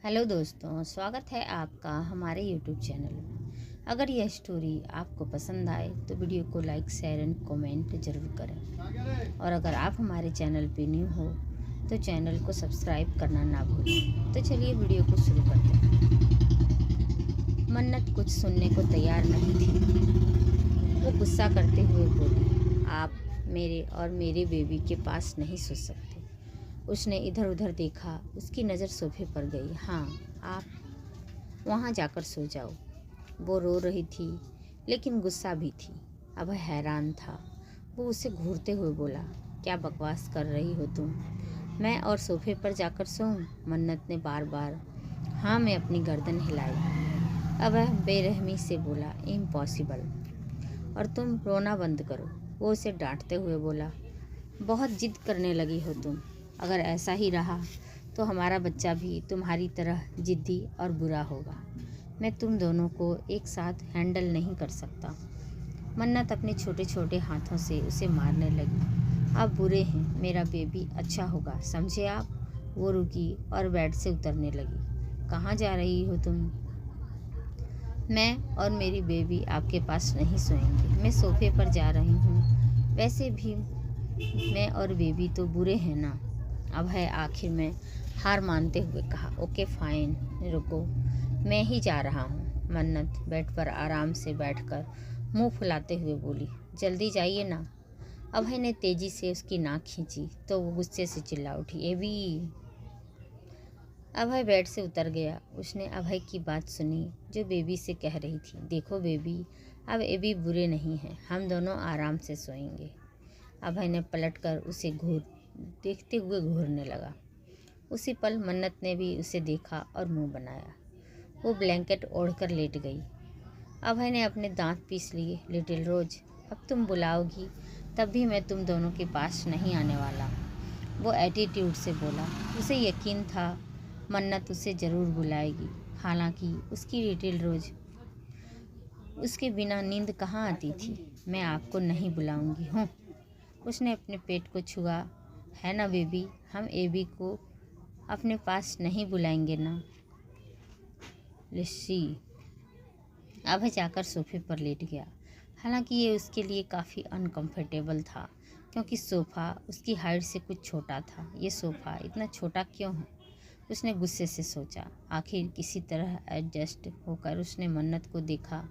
Hello दोस्तों, स्वागत है आपका हमारे यूट्यूब चैनल में। अगर यह स्टोरी आपको पसंद आए तो वीडियो को लाइक, शेयर एंड कमेंट जरूर करें। और अगर आप हमारे चैनल पे न्यू हो तो चैनल को सब्सक्राइब करना ना भूलें। तो चलिए वीडियो को शुरू करते हैं। मन्नत कुछ सुनने को तैयार नहीं थी। वो गुस्सा करते हुए बोली, आप मेरे और मेरे बेबी के पास नहीं सो सकते। उसने इधर उधर देखा। उसकी नज़र सोफे पर गई। हाँ, आप वहाँ जाकर सो जाओ। वो रो रही थी लेकिन गुस्सा भी थी। अब हैरान था। वो उसे घूरते हुए बोला, क्या बकवास कर रही हो तुम? मैं और सोफे पर जाकर सोऊं? मन्नत ने बार बार हाँ में अपनी गर्दन हिलाई। अब वह बेरहमी से बोला, इम्पॉसिबल। और तुम रोना बंद करो। वो उसे डांटते हुए बोला, बहुत जिद करने लगी हो तुम। अगर ऐसा ही रहा तो हमारा बच्चा भी तुम्हारी तरह जिद्दी और बुरा होगा। मैं तुम दोनों को एक साथ हैंडल नहीं कर सकता। मन्नत अपने छोटे छोटे हाथों से उसे मारने लगी। आप बुरे हैं, मेरा बेबी अच्छा होगा, समझे आप? वो रुकी और बेड से उतरने लगी। कहाँ जा रही हो तुम? मैं और मेरी बेबी आपके पास नहीं सोएंगे। मैं सोफे पर जा रही हूँ। वैसे भी मैं और बेबी तो बुरे हैं ना? अब है आखिर में हार मानते हुए कहा, ओके फाइन, रुको, मैं ही जा रहा हूँ। मन्नत बेड पर आराम से बैठकर मुंह फुलाते हुए बोली, जल्दी जाइए ना। अभय ने तेजी से उसकी नाक खींची तो वो गुस्से से चिल्ला उठी, एबी। अभय बेड से उतर गया। उसने अभय की बात सुनी जो बेबी से कह रही थी, देखो बेबी, अब एबी बुरे नहीं हैं, हम दोनों आराम से सोएंगे। अभय ने पलटकर उसे देखते हुए घूरने लगा। उसी पल मन्नत ने भी उसे देखा और मुंह बनाया। वो ब्लैंकेट ओढ़कर लेट गई। अभय ने अपने दांत पीस लिए। लिटिल रोज, अब तुम बुलाओगी तब भी मैं तुम दोनों के पास नहीं आने वाला। वो एटीट्यूड से बोला। उसे यकीन था मन्नत उसे ज़रूर बुलाएगी। हालांकि उसकी लिटिल रोज उसके बिना नींद कहाँ आती थी। मैं आपको नहीं बुलाऊंगी हूँ। उसने अपने पेट को छुआ। है ना बेबी, हम एबी को अपने पास नहीं बुलाएंगे ना? लिस्सी। अभय जाकर सोफे पर लेट गया। हालांकि ये उसके लिए काफ़ी अनकंफर्टेबल था क्योंकि सोफ़ा उसकी हाइट से कुछ छोटा था। ये सोफ़ा इतना छोटा क्यों है? उसने गुस्से से सोचा। आखिर किसी तरह एडजस्ट होकर उसने मन्नत को देखा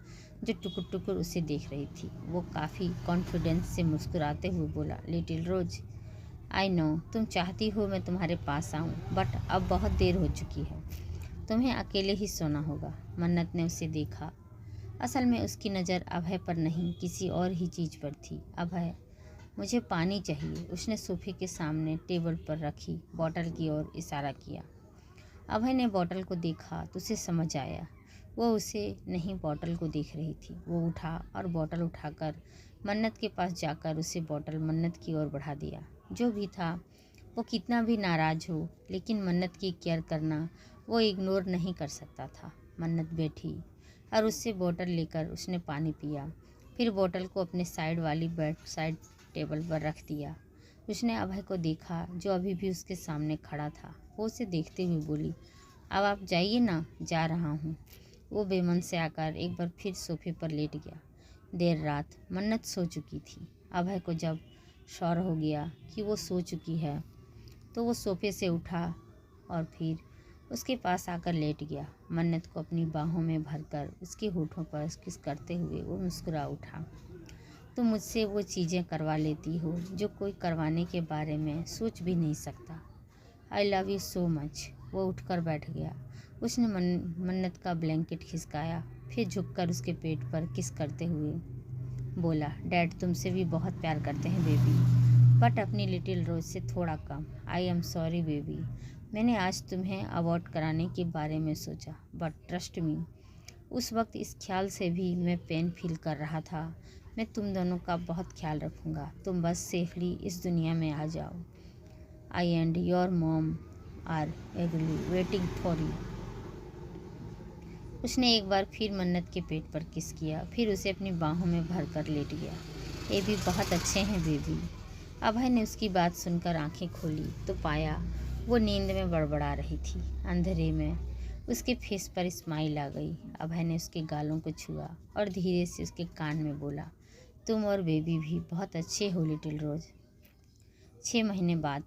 जो टुकुर टुकुर उसे देख रही थी। वो काफ़ी कॉन्फिडेंस से मुस्कुराते हुए बोला, लिटिल रोज, आई नो तुम चाहती हो मैं तुम्हारे पास आऊँ, बट अब बहुत देर हो चुकी है। तुम्हें अकेले ही सोना होगा। मन्नत ने उसे देखा। असल में उसकी नज़र अभय पर नहीं किसी और ही चीज़ पर थी। अभय, मुझे पानी चाहिए। उसने सोफे के सामने टेबल पर रखी बॉटल की ओर इशारा किया। अभय ने बॉटल को देखा तो उसे समझ आया। वो उसे नहीं बॉटल को देख रही थी। वो उठा और बॉटल उठाकर मन्नत के पास जाकर उसे बॉटल मन्नत की ओर बढ़ा दिया। जो भी था, वो कितना भी नाराज हो लेकिन मन्नत की केयर करना वो इग्नोर नहीं कर सकता था। मन्नत बैठी और उससे बॉटल लेकर उसने पानी पिया। फिर बॉटल को अपने साइड वाली बेड साइड टेबल पर रख दिया। उसने अभय को देखा जो अभी भी उसके सामने खड़ा था। वो उसे देखते हुए बोली, अब आप जाइए ना, जा रहा हूँ। वो बेमन से आकर एक बार फिर सोफे पर लेट गया। देर रात मन्नत सो चुकी थी। अभय को जब श्योर हो गया कि वो सो चुकी है तो वो सोफे से उठा और फिर उसके पास आकर लेट गया। मन्नत को अपनी बाहों में भरकर उसके होठों पर किस करते हुए वो मुस्कुरा उठा। तुम मुझसे वो चीज़ें करवा लेती हो जो कोई करवाने के बारे में सोच भी नहीं सकता। I love you so much. वो उठकर बैठ गया। उसने मन्नत का ब्लैंकेट खिसकाया, फिर झुककर उसके पेट पर किस करते हुए बोला, डैड तुमसे भी बहुत प्यार करते हैं बेबी, बट अपनी लिटिल रोज से थोड़ा कम। आई एम सॉरी बेबी, मैंने आज तुम्हें अवॉइड कराने के बारे में सोचा, बट ट्रस्ट मी, उस वक्त इस ख्याल से भी मैं पेन फील कर रहा था। मैं तुम दोनों का बहुत ख्याल रखूँगा। तुम बस सेफली इस दुनिया में आ जाओ। I and your mom are eagerly waiting for you. उसने एक बार फिर मन्नत के पेट पर किस किया, फिर उसे अपनी बाहों में भरकर लेट गया। ये भी बहुत अच्छे हैं बेबी। अभय ने उसकी बात सुनकर आंखें खोली तो पाया वो नींद में बड़बड़ा रही थी। अंधेरे में उसके फेस पर स्माइल आ गई। अभय ने उसके गालों को छुआ और धीरे से उसके कान में बोला, तुम और बेबी भी बहुत अच्छे हो लिटिल रोज। 6 महीने बाद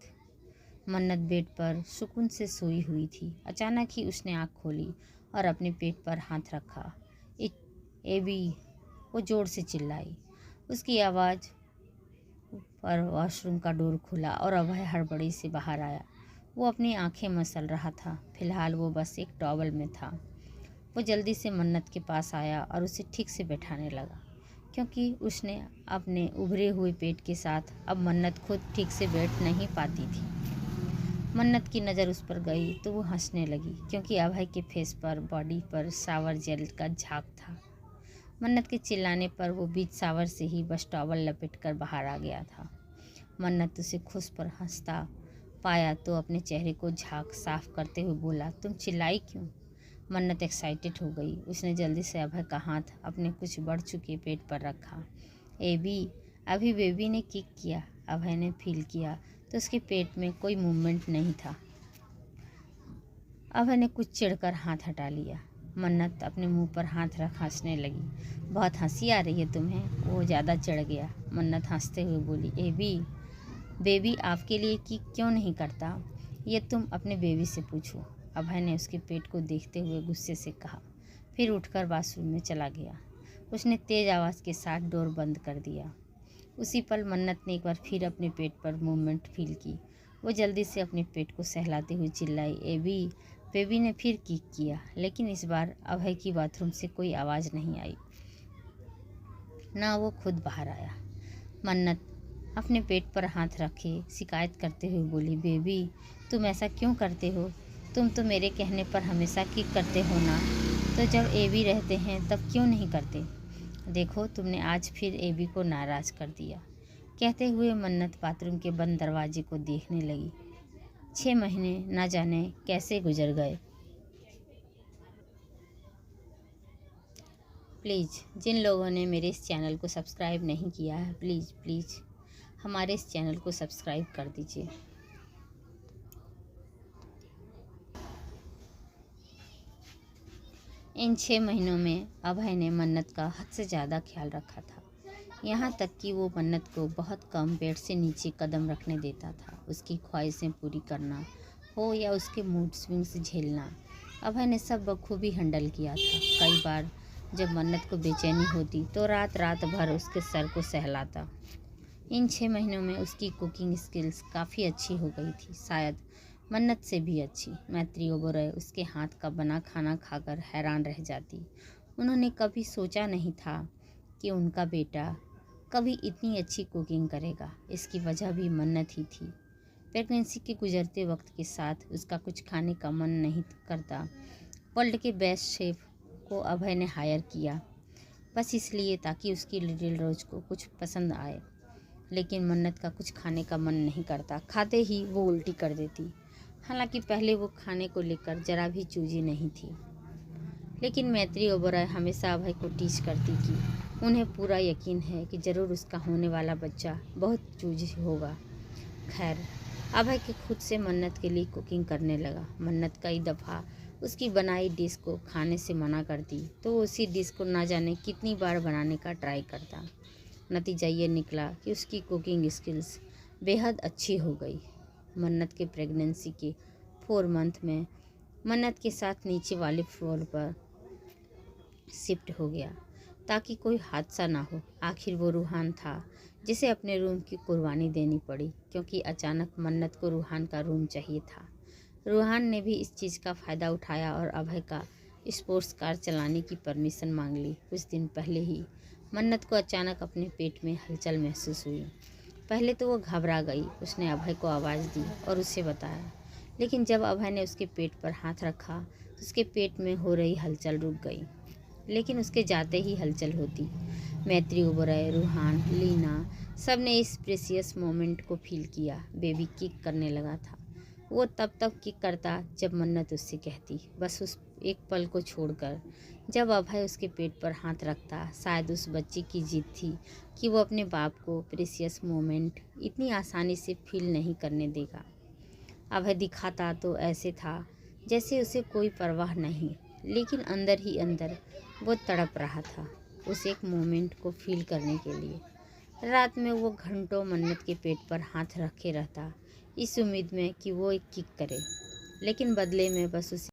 मन्नत बेड पर सुकून से सोई हुई थी। अचानक ही उसने आँख खोली और अपने पेट पर हाथ रखा। एबी, वो जोर से चिल्लाई। उसकी आवाज़ पर वॉशरूम का डोर खुला और अभय हड़बड़ी से बाहर आया। वो अपनी आंखें मसल रहा था। फिलहाल वो बस एक टॉवल में था। वो जल्दी से मन्नत के पास आया और उसे ठीक से बैठाने लगा, क्योंकि उसने अपने उभरे हुए पेट के साथ अब मन्नत खुद ठीक से बैठ नहीं पाती थी। मन्नत की नज़र उस पर गई तो वो हंसने लगी, क्योंकि अभय के फेस पर, बॉडी पर शावर जेल का झाग था। मन्नत के चिल्लाने पर वो बीच शावर से ही बस टॉवल लपेट कर बाहर आ गया था। मन्नत उसे खुश पर हंसता पाया तो अपने चेहरे को झाग साफ करते हुए बोला, तुम चिल्लाई क्यों? मन्नत एक्साइटेड हो गई। उसने जल्दी से अभय का हाथ अपने कुछ बढ़ चुके पेट पर रखा। एबी, अभी बेबी ने किक किया। अभय ने फील किया तो उसके पेट में कोई मूवमेंट नहीं था। अभय ने कुछ चिढ़कर हाथ हटा लिया। मन्नत अपने मुंह पर हाथ रख हंसने लगी। बहुत हंसी आ रही है तुम्हें? वो ज़्यादा चिढ़ गया। मन्नत हंसते हुए बोली, एबी, बेबी आपके लिए किक क्यों नहीं करता? ये तुम अपने बेबी से पूछो। अभय ने उसके पेट को देखते हुए गुस्से से कहा, फिर उठकर बाथरूम में चला गया। उसने तेज़ आवाज़ के साथ डोर बंद कर दिया। उसी पल मन्नत ने एक बार फिर अपने पेट पर मूवमेंट फील की। वो जल्दी से अपने पेट को सहलाते हुए चिल्लाई, एबी। बेबी ने फिर किक किया, लेकिन इस बार अभय की बाथरूम से कोई आवाज़ नहीं आई, ना वो खुद बाहर आया। मन्नत अपने पेट पर हाथ रखे शिकायत करते हुए बोली, बेबी तुम ऐसा क्यों करते हो? तुम तो मेरे कहने पर हमेशा किक करते हो ना, तो जब एबी रहते हैं तब क्यों नहीं करते? देखो तुमने आज फिर एबी को नाराज़ कर दिया। कहते हुए मन्नत बाथरूम के बंद दरवाजे को देखने लगी। 6 महीने ना जाने कैसे गुजर गए। प्लीज़ जिन लोगों ने मेरे इस चैनल को सब्सक्राइब नहीं किया है, प्लीज़ हमारे इस चैनल को सब्सक्राइब कर दीजिए। इन 6 महीनों में अभय ने मन्नत का हद से ज़्यादा ख्याल रखा था। यहाँ तक कि वो मन्नत को बहुत कम बेड से नीचे कदम रखने देता था। उसकी ख्वाहिशें पूरी करना हो या उसके मूड स्विंग्स झेलना, अभय ने सब बखूबी हैंडल किया था। कई बार जब मन्नत को बेचैनी होती तो रात रात भर उसके सर को सहलाता। इन 6 महीनों में उसकी कुकिंग स्किल्स काफ़ी अच्छी हो गई थी, शायद मन्नत से भी अच्छी। मैत्री ओबेरॉय उसके हाथ का बना खाना खाकर हैरान रह जाती। उन्होंने कभी सोचा नहीं था कि उनका बेटा कभी इतनी अच्छी कुकिंग करेगा। इसकी वजह भी मन्नत ही थी। प्रेगनेंसी के गुजरते वक्त के साथ उसका कुछ खाने का मन नहीं करता। वर्ल्ड के बेस्ट शेफ को अभय ने हायर किया, बस इसलिए ताकि उसकी लिटिल रोज को कुछ पसंद आए। लेकिन मन्नत का कुछ खाने का मन नहीं करता, खाते ही वो उल्टी कर देती। हालांकि पहले वो खाने को लेकर जरा भी चूजी नहीं थी, लेकिन मैत्री ओबेरॉय हमेशा अभय को टीच करती कि उन्हें पूरा यकीन है कि ज़रूर उसका होने वाला बच्चा बहुत चूजी होगा। खैर, अभय के खुद से मन्नत के लिए कुकिंग करने लगा। मन्नत कई दफ़ा उसकी बनाई डिश को खाने से मना करती तो वो उसी डिश को ना जाने कितनी बार बनाने का ट्राई करता। नतीजा ये निकला कि उसकी कुकिंग स्किल्स बेहद अच्छी हो गई। मन्नत के प्रेगनेंसी के 4 मंथ में मन्नत के साथ नीचे वाले फ्लोर पर शिफ्ट हो गया ताकि कोई हादसा ना हो। आखिर वो रूहान था जिसे अपने रूम की कुर्बानी देनी पड़ी, क्योंकि अचानक मन्नत को रूहान का रूम चाहिए था। रूहान ने भी इस चीज़ का फ़ायदा उठाया और अभय का स्पोर्ट्स कार चलाने की परमिशन मांग ली। कुछ दिन पहले ही मन्नत को अचानक अपने पेट में हलचल महसूस हुई। पहले तो वो घबरा गई। उसने अभय को आवाज़ दी और उसे बताया, लेकिन जब अभय ने उसके पेट पर हाथ रखा तो उसके पेट में हो रही हलचल रुक गई। लेकिन उसके जाते ही हलचल होती। मैत्री ओबेरॉय, रूहान, लीना सब ने इस प्रेशियस मोमेंट को फील किया। बेबी किक करने लगा था। वो तब तक किक करता जब मन्नत उससे कहती, बस उस एक पल को छोड़कर। जब अभय उसके पेट पर हाथ रखता, शायद उस बच्चे की जिद थी कि वो अपने बाप को प्रेशियस मोमेंट इतनी आसानी से फील नहीं करने देगा। अभय दिखाता तो ऐसे था जैसे उसे कोई परवाह नहीं, लेकिन अंदर ही अंदर वो तड़प रहा था उस एक मोमेंट को फील करने के लिए। रात में वो घंटों मन्नत के पेट पर हाथ रखे रहता, इस उम्मीद में कि वो एक किक करे, लेकिन बदले में बस उसे